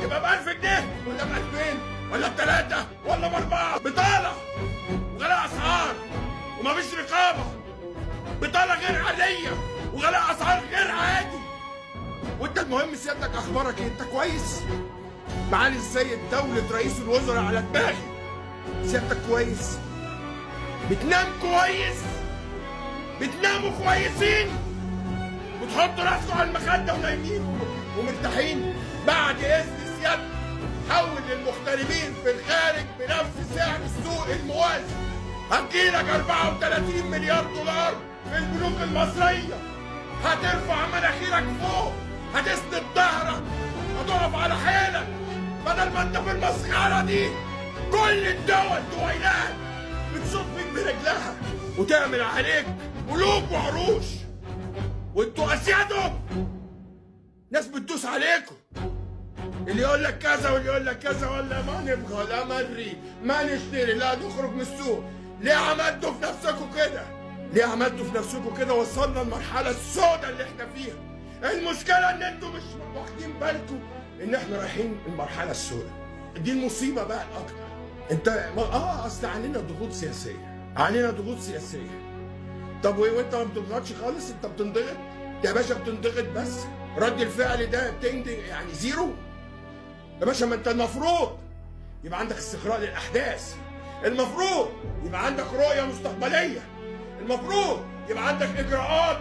يبقى ب 1000 جنيه ولا ب 2000 ولا ب3 ولا ب4. بطاله وغلاء اسعار ومفيش رقابه. بطاله غير عاديه وغلاء اسعار غير عادي. وانت المهم سيادتك اخبارك ايه؟ انت كويس؟ معالي السيد دولة رئيس الوزراء على دماغي. سيادتك كويس؟ بتنام كويس؟ بتناموا كويسين؟ بتحطوا راسكم على المخدة ونايمين ومرتاحين؟ بعد اذن سيادتك حول للمغتربين في الخارج بنفس سعر السوق الموازي. هتجيلك 34 مليار دولار في البنوك المصرية. هترفع مناخيرك فوق، هتسند ظهرك، هتقف على حيلك، بدل ما انت في المسخرة دي. كل الدول دويلات بتصب فيك برجلها وتعمل عليك ملوك وعروش، وانتوا اسيادهم ناس بتدوس عليكم. اللي يقول لك كذا واللي يقول لك كذا، ولا ما نبغى، لا ما نريد، ما نشتري، لا نخرج من السوق. ليه عملتوا في نفسكم كده؟ ليه عملتوا في نفسكم كده؟ وصلنا المرحلة السوداء اللي احنا فيها. المشكلة ان انتوا مش واخدين بالكم ان احنا رايحين المرحلة السوداء دي. المصيبة بقى الاكتر. انت اصل علينا ضغوط سياسية، علينا ضغوط سياسية. طب وانت ما بتضغطش خالص؟ انت بتنضغط يا باشا، بتنضغط بس رد الفعل ده يعني زيرو يا باشا. ما انت المفروض يبقى عندك استقراء للاحداث، المفروض يبقى عندك رؤية مستقبلية، المفروض يبقى عندك اجراءات